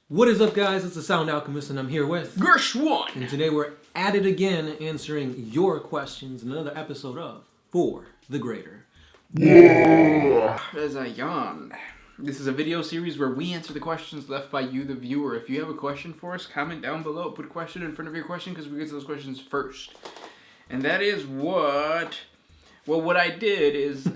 What is up, guys? It's the Sound Alchemist, and I'm here with Gershwan. And today we're at it again, answering your questions in another episode of For the Greater. As I yawn. This is a video series where we answer the questions left by you, the viewer. If you have a question for us, comment down below. Put a question in front of your question because we get to those questions first. And that is what... Well, what I did is,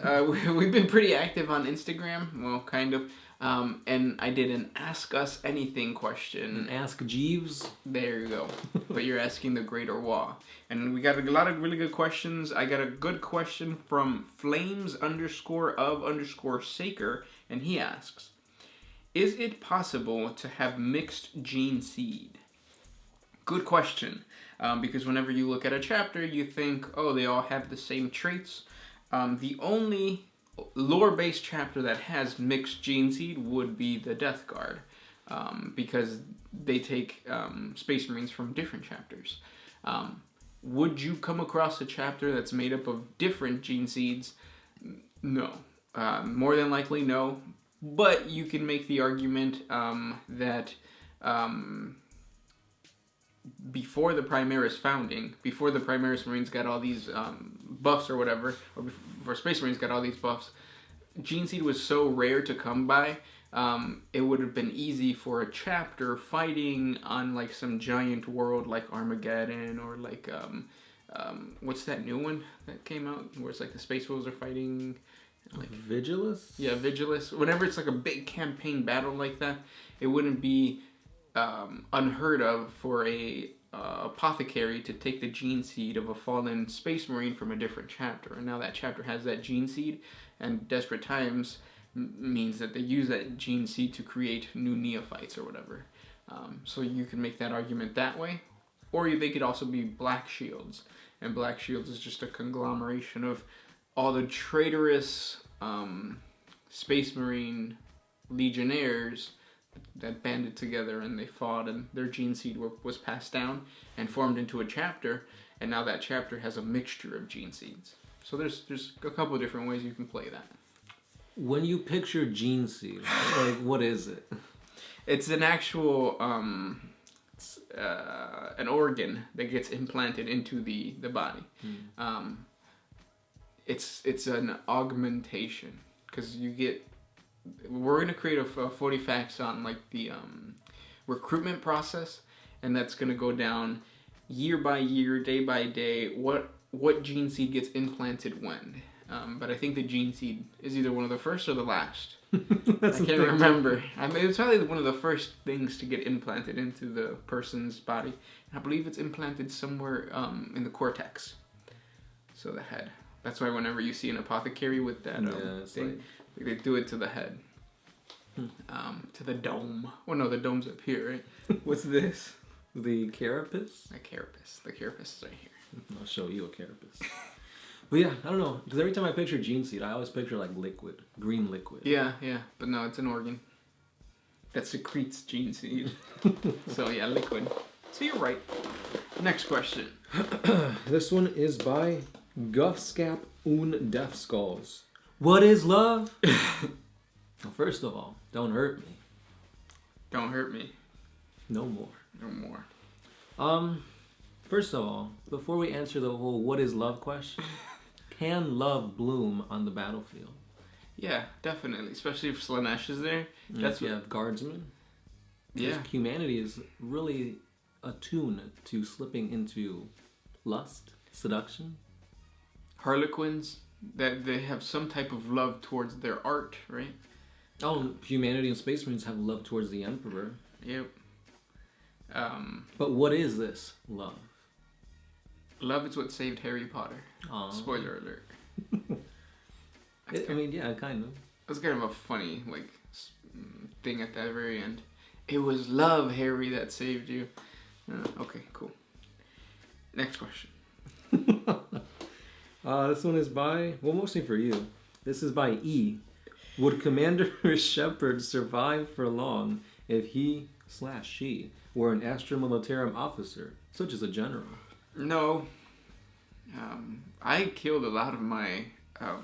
we've been pretty active on Instagram. Well, kind of. And I did an Ask Us Anything question. And Ask Jeeves. There you go. But you're asking the Greater WAAAGH. And we got a lot of really good questions. I got a good question from Flames_of_Saker. And he asks, is it possible to have mixed gene seed? Good question. Because whenever you look at a chapter, you think, oh, they all have the same traits. The only lore-based chapter that has mixed gene seed would be the Death Guard, because they take Space Marines from different chapters. Would you come across a chapter that's made up of different gene seeds? No. More than likely, no. But you can make the argument that before the Primaris founding, before the Primaris Marines got all these buffs or whatever, or before Space Marines got all these buffs, gene seed was so rare to come by, it would have been easy for a chapter fighting on like some giant world like Armageddon, or like what's that new one that came out where it's like the Space Wolves are fighting like Vigilus? Yeah, Vigilus. Whenever it's like a big campaign battle like that, it wouldn't be unheard of for a apothecary to take the gene seed of a fallen Space Marine from a different chapter, and now that chapter has that gene seed, and Desperate Times means that they use that gene seed to create new neophytes or whatever. So you can make that argument that way, or they could also be Black Shields, and Black Shields is just a conglomeration of all the traitorous Space Marine legionnaires that banded together and they fought, and their gene seed was passed down and formed into a chapter, and now that chapter has a mixture of gene seeds. So there's a couple of different ways you can play that. When you picture gene seed, like, what is it? It's an actual an organ that gets implanted into the body. It's an augmentation, because you get... We're going to create a 40 facts on like the recruitment process, and that's going to go down year by year, day by day, what gene seed gets implanted when. But I think the gene seed is either one of the first or the last. I can't remember. I mean, it's probably one of the first things to get implanted into the person's body. I believe it's implanted somewhere in the cortex. So the head. That's why whenever you see an apothecary with that thing, they do it to the head. To the dome. Well, no, the dome's up here, right? What's this? The carapace? The carapace. The carapace is right here. I'll show you a carapace. But yeah, I don't know, because every time I picture gene seed, I always picture like liquid, green liquid. Yeah, but no, it's an organ that secretes gene seed. So yeah, liquid. So you're right. Next question. This one is by Guffscap un Death Skulls. What is love? Well, first of all, don't hurt me. Don't hurt me. No more. No more. First of all, before we answer the whole what is love question, can love bloom on the battlefield? Yeah, definitely. Especially if Slanesh is there. That's what guardsmen. Yeah. Humanity is really attuned to slipping into lust, seduction. Harlequins, that they have some type of love towards their art, right? Oh, humanity and Space Marines have love towards the Emperor. Yep. But what is this love? Love is what saved Harry Potter. Aww. Spoiler alert. I mean, yeah, kind of. That's kind of a funny thing at that very end. It was love, Harry, that saved you. Okay, cool. Next question. This one is by, well, mostly for you. This is by E. Would Commander Shepard survive for long if he/she were an Astra Militarum officer, such as a general? No. I killed a lot of my, I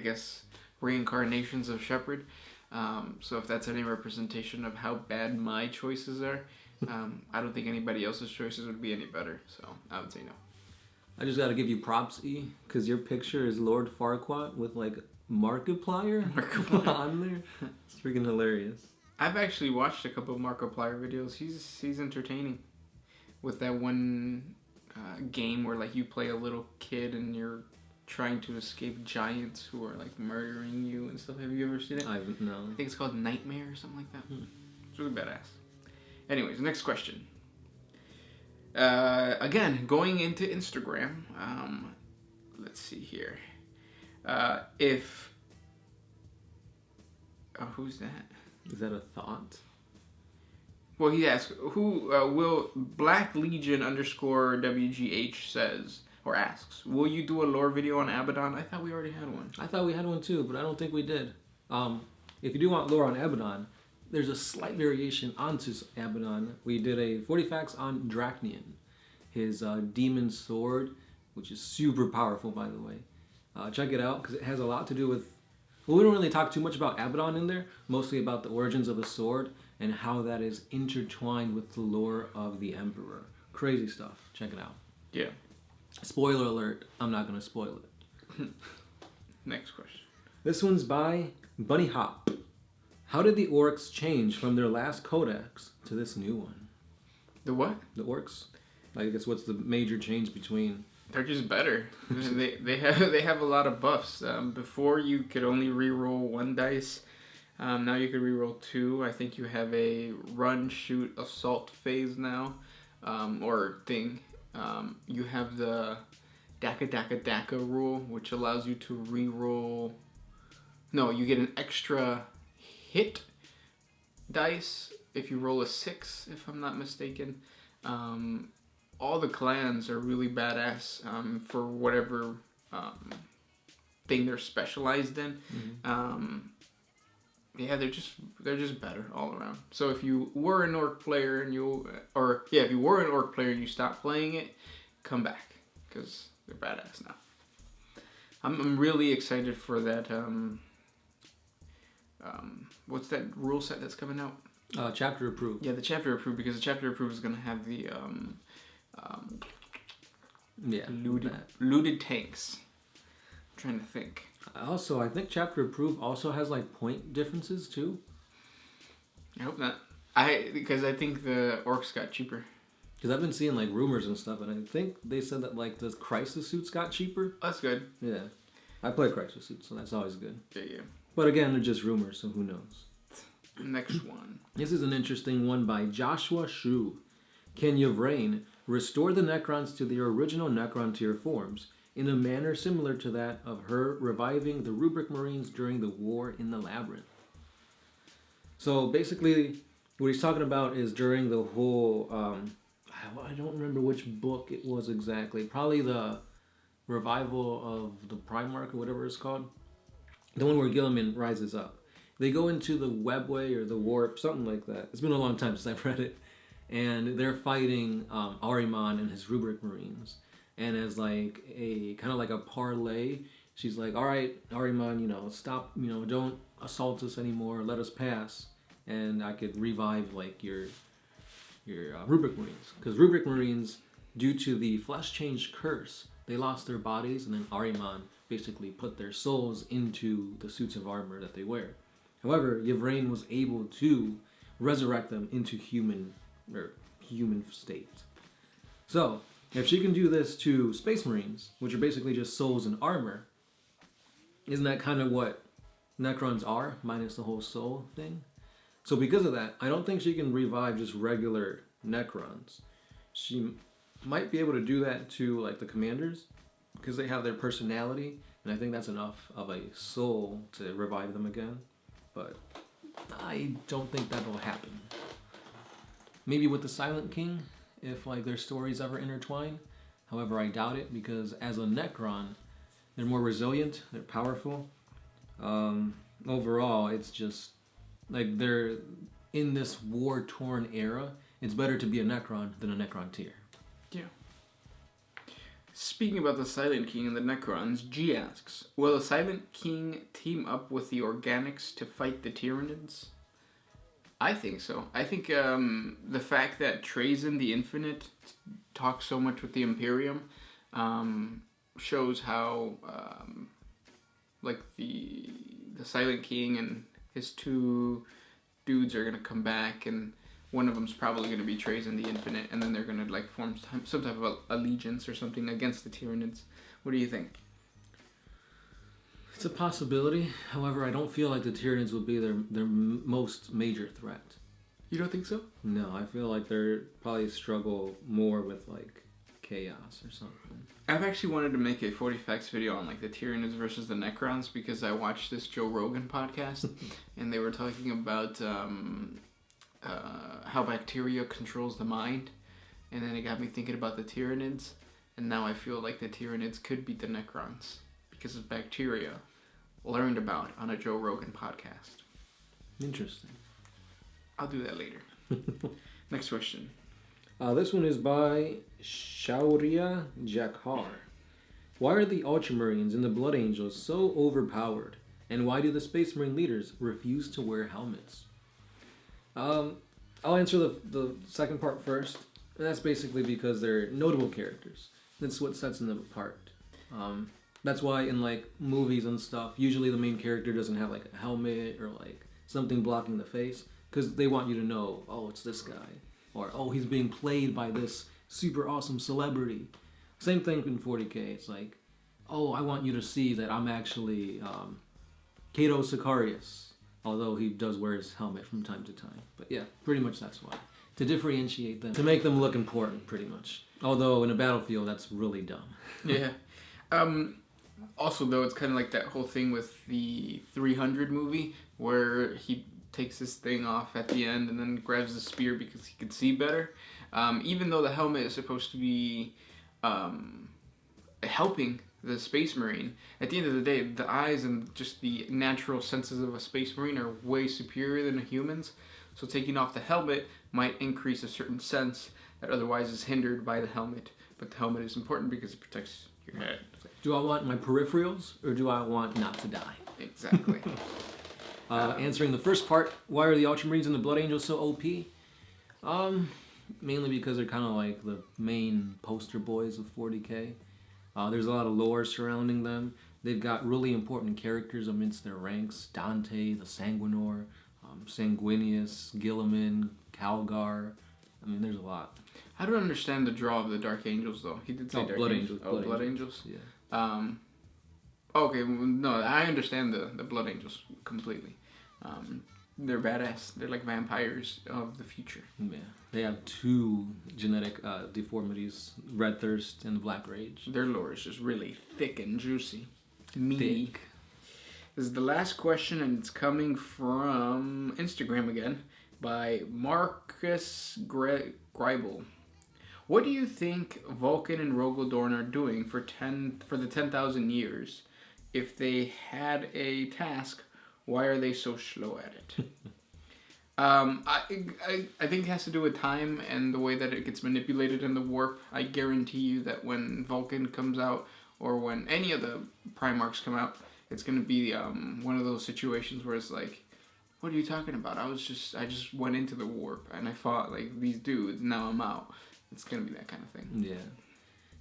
guess, reincarnations of Shepard. So if that's any representation of how bad my choices are, I don't think anybody else's choices would be any better. So I would say no. I just gotta give you props, E, because your picture is Lord Farquaad with like Markiplier on there. It's freaking hilarious. I've actually watched a couple of Markiplier videos. He's entertaining. With that one game where like you play a little kid and you're trying to escape giants who are like murdering you and stuff. Have you ever seen it? I no. I think it's called Nightmare or something like that. It's really badass. Anyways, next question. Again, going into Instagram. Let's see here. Who's that? Is that a thought? Well, he asked, who will Black Legion _WGH says or asks, will you do a lore video on Abaddon? I thought we already had one. I thought we had one too, but I don't think we did. If you do want lore on Abaddon, there's a slight variation onto Abaddon. We did a 40 facts on Drachnian, his demon sword, which is super powerful, by the way. Check it out, because it has a lot to do with... Well, we don't really talk too much about Abaddon in there, mostly about the origins of the sword and how that is intertwined with the lore of the Emperor. Crazy stuff. Check it out. Yeah. Spoiler alert, I'm not going to spoil it. Next question. This one's by Bunny Hop. How did the orcs change from their last codex to this new one? The what? The orcs? I guess what's the major change between... They're just better. they have a lot of buffs. Before you could only reroll 1 dice. Now you can reroll 2. I think you have a run, shoot, assault phase now, or thing. You have the Daka rule, which allows you to reroll. No, you get an extra hit dice if you roll a 6, if I'm not mistaken. All the clans are really badass for whatever thing they're specialized in. Mm-hmm. Yeah, they're just better all around. So if you were an orc player and if you were an orc player and you stopped playing it, come back because they're badass now. I'm really excited for that. What's that rule set that's coming out? Chapter approved. Yeah, the chapter approved, because the chapter approved is gonna have the looted tanks. I'm trying to think. Also, I think chapter approved also has like point differences too. I hope not. Because I think the orcs got cheaper. Because I've been seeing like rumors and stuff, and I think they said that like the crisis suits got cheaper. That's good. Yeah, I play crisis suits, so that's always good. Yeah. But again, they're just rumors, so who knows? Next one. This is an interesting one by Joshua Shu. Can Yvrain restore the Necrons to their original Necron tier forms in a manner similar to that of her reviving the Rubric Marines during the War in the Labyrinth? So basically, what he's talking about is during the whole... I don't remember which book it was exactly. Probably the revival of the Primarch or whatever it's called. The one where Gilliman rises up. They go into the Webway or the Warp, something like that. It's been a long time since I've read it. And they're fighting Ahriman and his Rubric Marines. And as like a kind of like a parlay, she's like, all right, Ahriman, stop, don't assault us anymore. Let us pass. And I could revive like your Rubric Marines. Because Rubric Marines, due to the flesh change curse, they lost their bodies, and then Ahriman basically put their souls into the suits of armor that they wear. However, Yvrain was able to resurrect them into human state. So, if she can do this to Space Marines, which are basically just souls and armor, isn't that kind of what Necrons are, minus the whole soul thing? So because of that, I don't think she can revive just regular Necrons. She might be able to do that to like the commanders, because they have their personality, and I think that's enough of a soul to revive them again. But I don't think that will happen. Maybe with the Silent King, if like their stories ever intertwine. However, I doubt it, because as a Necron, they're more resilient, they're powerful. Overall, it's just like they're in this war-torn era. It's better to be a Necron than a Necron tier. Yeah. Speaking about the Silent King and the Necrons, G asks, will the Silent King team up with the Organics to fight the Tyranids? I think so. I think the fact that Trazyn the Infinite talks so much with the Imperium shows how like the Silent King and his two dudes are gonna come back, and one of them's probably gonna be Trazyn the Infinite, and then they're gonna like form some type of allegiance or something against the Tyranids. What do you think? It's a possibility. However, I don't feel like the Tyranids would be their most major threat. You don't think so? No, I feel like they're probably struggle more with like chaos or something. I've actually wanted to make a 40 facts video on like the Tyranids versus the Necrons because I watched this Joe Rogan podcast and they were talking about how bacteria controls the mind, and then it got me thinking about the Tyranids, and now I feel like the Tyranids could beat the Necrons because of bacteria learned about on a Joe Rogan podcast. Interesting. I'll do that later. Next question. This one is by Shaurya Jakhar. Why are the Ultramarines and the Blood Angels so overpowered? And why do the Space Marine leaders refuse to wear helmets? I'll answer the second part first. And that's basically because they're notable characters. That's what sets them apart. That's why in like movies and stuff, usually the main character doesn't have like a helmet or like something blocking the face, because they want you to know, oh, it's this guy, or oh, he's being played by this super awesome celebrity. Same thing in 40K. It's like, oh, I want you to see that I'm actually Kato Sicarius, although he does wear his helmet from time to time. But yeah, pretty much that's why. To differentiate them, to make them look important, pretty much. Although in a battlefield, that's really dumb. Yeah. Also, though, it's kind of like that whole thing with the 300 movie where he takes his thing off at the end and then grabs the spear because he could see better. Even though the helmet is supposed to be helping the Space Marine, at the end of the day, the eyes and just the natural senses of a Space Marine are way superior than a human's. So taking off the helmet might increase a certain sense that otherwise is hindered by the helmet. But the helmet is important because it protects your head. Do I want my peripherals, or do I want not to die? Exactly. Answering the first part, why are the Ultramarines and the Blood Angels so OP? Mainly because they're kind of like the main poster boys of 40K. There's a lot of lore surrounding them. They've got really important characters amidst their ranks. Dante, the Sanguinor, Sanguinius, Gilliman, Calgar. I mean, there's a lot. I don't understand the draw of the Dark Angels, though. He did say Dark Blood Angels. Angels. Blood Angels? Yeah. Okay, well, no, I understand the Blood Angels completely. They're badass. They're like vampires of the future. Yeah. They have two genetic deformities, Red Thirst and Black Rage. Their lore is just really thick and juicy. Meaty. Thick. This is the last question, and it's coming from Instagram again by Marcus Greibel. What do you think Vulcan and Rogaldorn are doing for the 10,000 years? If they had a task, why are they so slow at it? I think it has to do with time and the way that it gets manipulated in the warp. I guarantee you that when Vulcan comes out, or when any of the Primarchs come out, it's going to be one of those situations where it's like, what are you talking about? I just went into the warp and I fought like these dudes. Now I'm out. It's going to be that kind of thing. Yeah.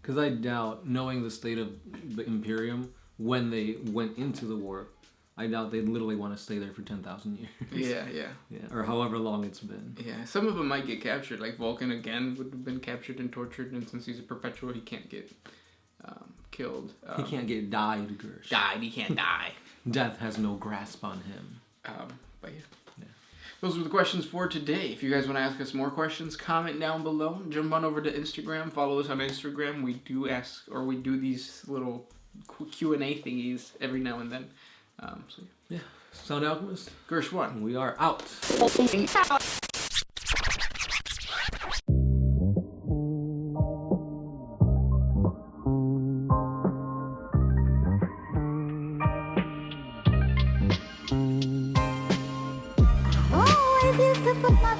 Because I doubt, knowing the state of the Imperium, when they went into the warp, I doubt they'd literally want to stay there for 10,000 years. Yeah. Or however long it's been. Yeah, some of them might get captured. Like Vulcan, again, would have been captured and tortured, and since he's a perpetual, he can't get killed. He can't get died, Gersh. He can't die. Death has no grasp on him. But yeah. Those were the questions for today. If you guys want to ask us more questions, comment down below. Jump on over to Instagram. Follow us on Instagram. We do these little Q&A thingies every now and then. Yeah. Sound Alchemist? Gersh 1. We are out. Oh, I did to put my